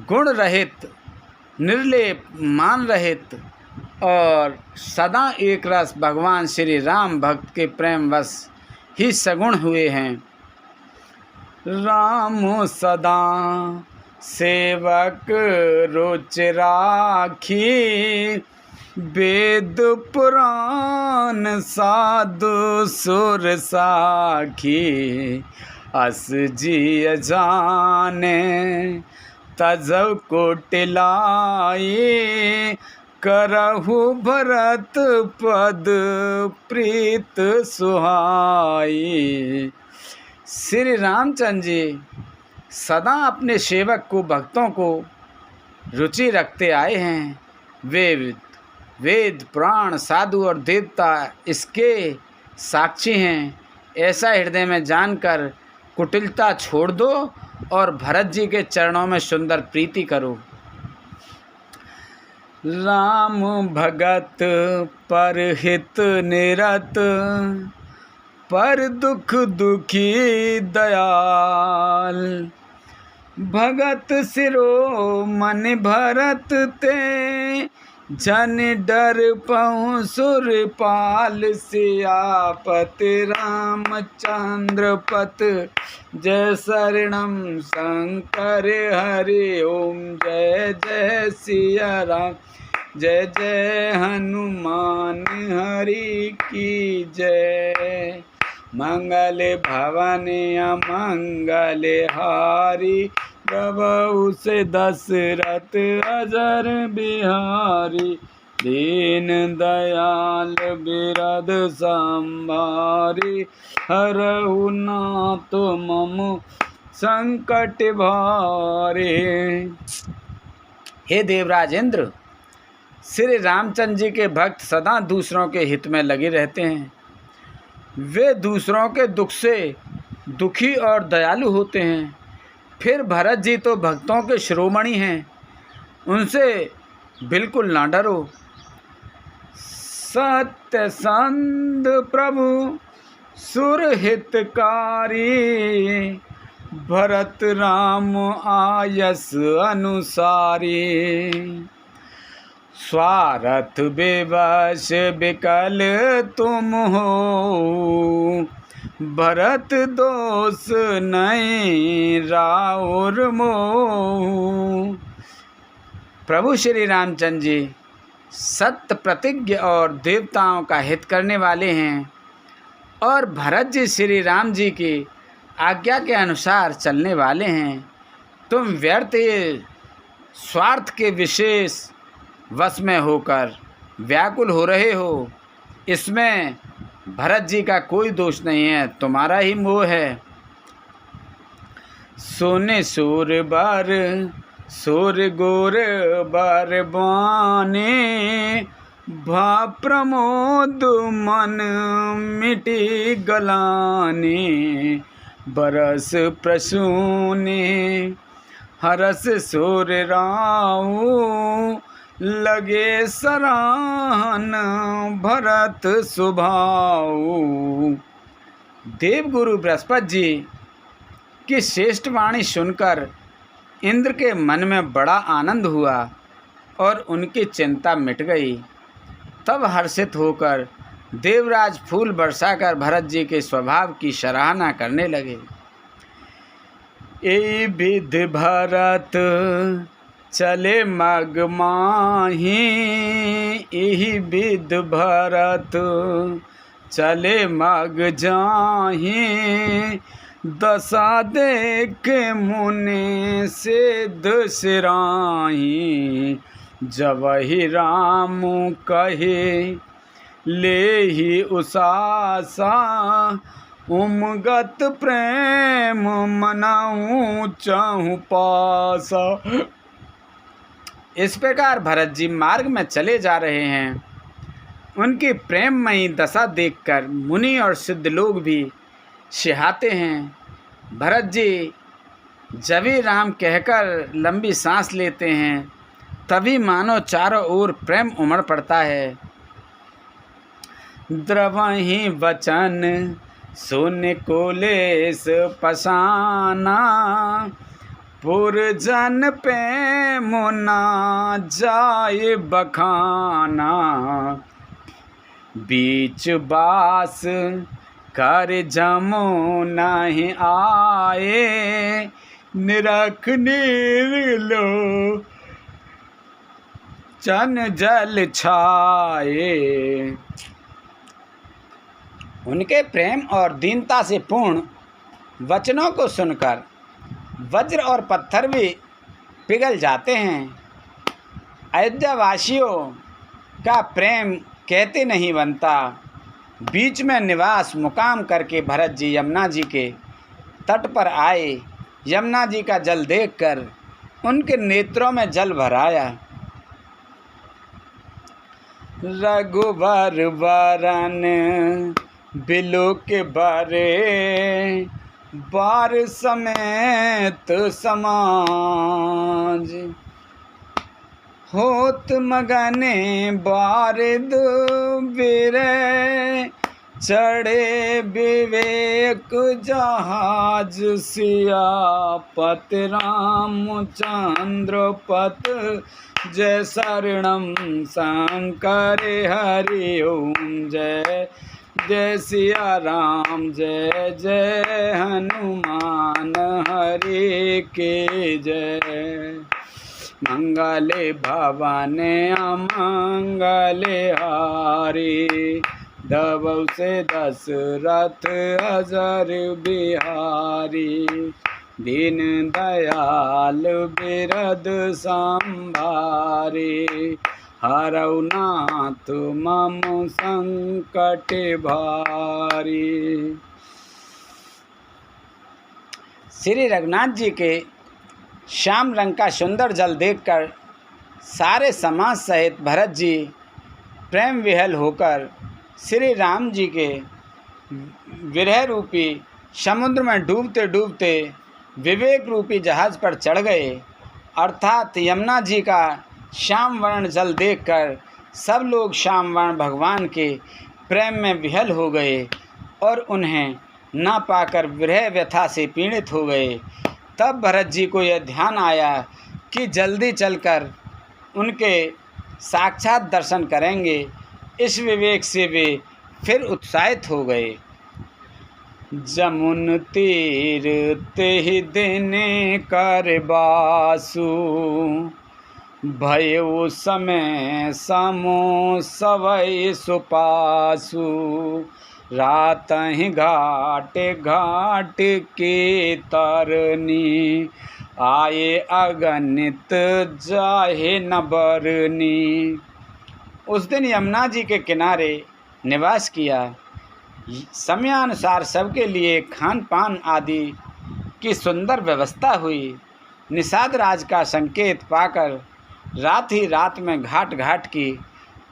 गुण रहित, निर्लेप, मान रहित और सदा एक रस भगवान श्री राम भक्त के प्रेम वश ही सगुण हुए हैं। राम सदा सेवक रुच राखी वेद पुराण साधु सुर साखी। अस जी जाने तजब को टिलाई करहु भरत पद प्रीत सुहाई। श्री रामचंद्र जी सदा अपने सेवक को, भक्तों को रुचि रखते आए हैं। वे वेद पुराण साधु और देवता इसके साक्षी हैं। ऐसा हृदय में जानकर कुटिलता छोड़ दो और भरत जी के चरणों में सुंदर प्रीति करो। राम भगत पर हित निरत पर दुख दुखी दयाल। भगत सिरो मन भरत ते जन डर पहुँ सुरपाल। सियापति रामचंद्र पत जय शरणम शंकर हरि ओम। जय जय सिया राम, जय जय हनुमान हरि की जय। मंगल भवन अमंगल हारी प्रभु से दशरथ अजर बिहारी। दीन दयाल बिरद संभारी हरहु नाथ मम संकट भारे। हे देवराज इंद्र, श्री रामचंद्र जी के भक्त सदा दूसरों के हित में लगे रहते हैं। वे दूसरों के दुख से दुखी और दयालु होते हैं। फिर भरत जी तो भक्तों के शिरोमणि हैं, उनसे बिल्कुल ना डरो। सत्य संध प्रभु सुरहितकारी भरत राम आयस अनुसारी। स्वार्थ विवश विकल तुम हो भरत दोष नहीं राउर मोह। प्रभु श्री रामचंद्र जी सत्य प्रतिज्ञ और देवताओं का हित करने वाले हैं और भरत जी श्री राम जी की आज्ञा के अनुसार चलने वाले हैं। तुम व्यर्थ ये स्वार्थ के विशेष वश में होकर व्याकुल हो रहे हो, इसमें भरत जी का कोई दोष नहीं है, तुम्हारा ही मोह है। सोने सूर बर सूर गोर बर बाने भा प्रमोद मन मिटी गलाने, बरस प्रसूने हरस सुर राऊ, लगे सराहन भरत सुभाऊ। देवगुरु बृहस्पति जी की श्रेष्ठ वाणी सुनकर इंद्र के मन में बड़ा आनंद हुआ और उनकी चिंता मिट गई। तब हर्षित होकर देवराज फूल बरसाकर भरत जी के स्वभाव की सराहना करने लगे। ए विधि भरत चले मग माही, एहि विध भरत चले मग जाही, दशा देख मुनि सिद्ध सिराही, जबहि राम कहे ले ही उसासा, उमगत प्रेम मनाऊं चाहूं पासा। इस प्रकार भरत जी मार्ग में चले जा रहे हैं। उनकी प्रेममयी दशा देखकर मुनि और सिद्ध लोग भी सिहाते हैं। भरत जी जब ही राम कहकर लंबी सांस लेते हैं, तभी मानो चारों ओर प्रेम उमड़ पड़ता है। द्रवहि वचन सुन कोलेस पसाना, पुरजन पे मुना जाय बखाना, बीच बास कर जमो नहीं आए, निरख लो चन जल छाए। उनके प्रेम और दीनता से पूर्ण वचनों को सुनकर वज्र और पत्थर भी पिघल जाते हैं। अयोध्या वासियों का प्रेम कहते नहीं बनता। बीच में निवास मुकाम करके भरत जी यमुना जी के तट पर आए। यमुना जी का जल देखकर उनके नेत्रों में जल भर आया। रघुवर वरन बिलो के बारे, बार समेत समाज, होत मगने बारिद बिरे, चढ़े विवेक जहाज, सियापत रामचंद्र पत, जय शरणम शंकर हरि ओम, जय जय सिया राम, जय जय हनुमान हरि के जय। मंगले भवाने अमंगले हारी, दबौ से दशरथ अजर बिहारी, दीन दयाल बिरद संभारी, हरौ नाथ मम संकट भारी। श्री रघुनाथ जी के श्याम रंग का सुंदर जल देखकर सारे समाज सहित भरत जी प्रेम विहल होकर श्री राम जी के विरह रूपी समुद्र में डूबते डूबते विवेक रूपी जहाज पर चढ़ गए। अर्थात यमुना जी का श्याम वर्ण जल देखकर सब लोग श्याम वर्ण भगवान के प्रेम में विहल हो गए और उन्हें ना पाकर विरह व्यथा से पीड़ित हो गए। तब भरत जी को यह ध्यान आया कि जल्दी चलकर उनके साक्षात दर्शन करेंगे। इस विवेक से वे फिर उत्साहित हो गए। जमुन तीर तेहि दिने कर बासु, भयो समय समो सवै सुपासु, रातहि घाट घाट के तरनी, आए अगणित जाहे न बरनी। उस दिन यमुना जी के किनारे निवास किया। समयानुसार सबके लिए खान पान आदि की सुंदर व्यवस्था हुई। निषाद राज का संकेत पाकर रात ही रात में घाट घाट की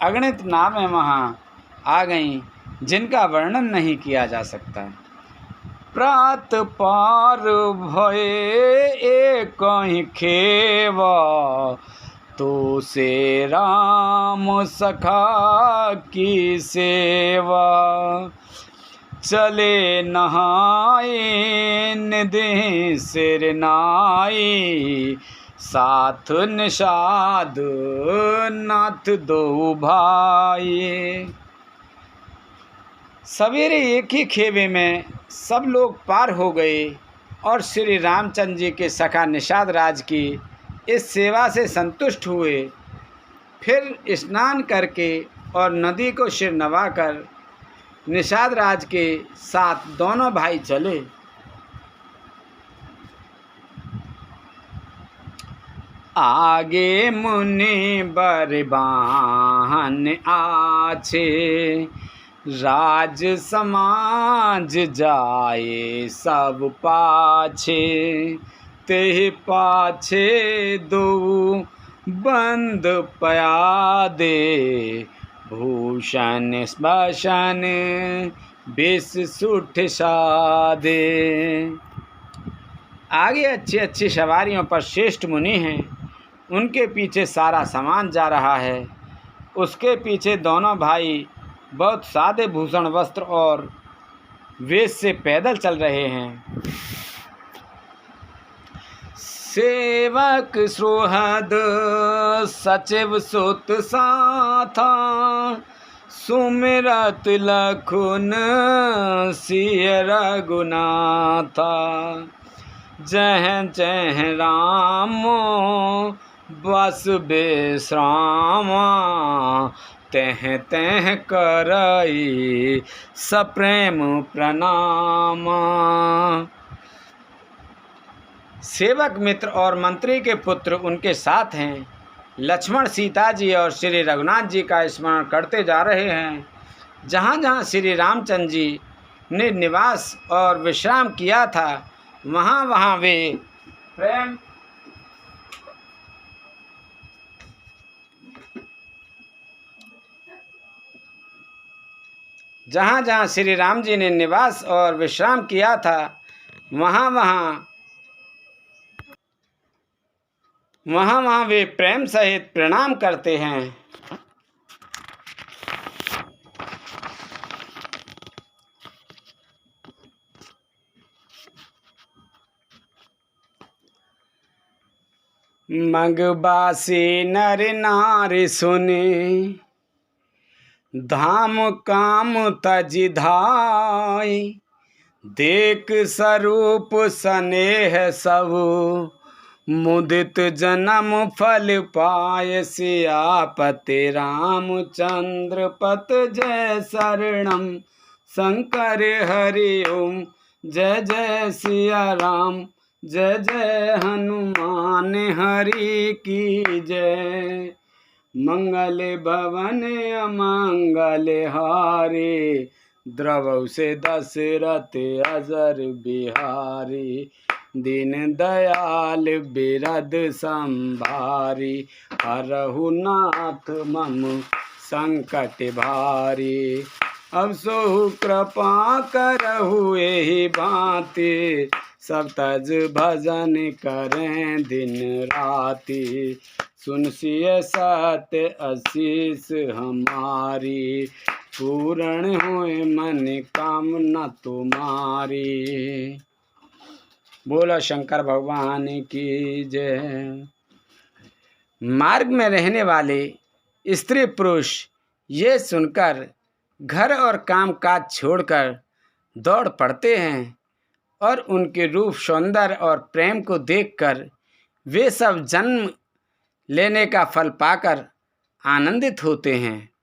अगणित नावें वहाँ आ गईं जिनका वर्णन नहीं किया जा सकता। प्रात पार भये एक खेवा, तो से राम सखा की सेवा। चले नहाए निधि सिर नाई, साथ निषाद नाथ दो भाई। सवेरे एक ही खेवे में सब लोग पार हो गए और श्री रामचंद्र जी के सखा निषाद राज की इस सेवा से संतुष्ट हुए। फिर स्नान करके और नदी को सिर नवाकर निषाद राज के साथ दोनों भाई चले। आगे मुनि बरबाहन आछे, राज समाज जाए सब पाछे। ते पाछे दो बंद पयादे, भूषण स्मशन बिस सुठ सादे। आगे अच्छी अच्छी सवारियों पर श्रेष्ठ मुनि हैं, उनके पीछे सारा सामान जा रहा है। उसके पीछे दोनों भाई बहुत सादे भूषण वस्त्र और वेश से पैदल चल रहे हैं। सेवक सुहृद सचिव सुत साथा, सुमिरत लखुन सिय रघुनाथा। जह जह रामो बस विश्रामा, तह तह करई सप्रेम प्रणाम। सेवक मित्र और मंत्री के पुत्र उनके साथ हैं। लक्ष्मण सीता जी और श्री रघुनाथ जी का स्मरण करते जा रहे हैं। जहाँ जहाँ श्री रामचंद्र जी ने निवास और विश्राम किया था, वहाँ वहाँ वे प्रेम जहाँ जहाँ श्री राम जी ने निवास और विश्राम किया था, वहाँ वहाँ वे प्रेम सहित प्रणाम करते हैं। मगबासी नर नारी सुने, धाम काम तजि धाई। देख स्वरूप स्नेह सब, मुदित जन्म फल पाय। सियापति रामचंद्र पत जय शरणम, शंकर हरि ओम। जय जय सिया राम, जय जय हनुमान हरि की जय। मंगल भवन अमंगल हारे, द्रवौ से दशरथ अजर बिहारी। दीन दयाल बिरद संभारी, हरहु नाथ मम संकट भारी। अब सोहु कृपा करहु एहि भांति, सब तज भजन करें दिन राति। सुनसिय सत्य आशीष हमारी, पूर्ण होए मन कामना तुम्हारी। बोलो शंकर भगवान की जय। मार्ग में रहने वाले स्त्री पुरुष ये सुनकर घर और काम काज छोड़कर दौड़ पड़ते हैं और उनके रूप सौंदर्य और प्रेम को देखकर वे सब जन्म लेने का फल पाकर आनंदित होते हैं।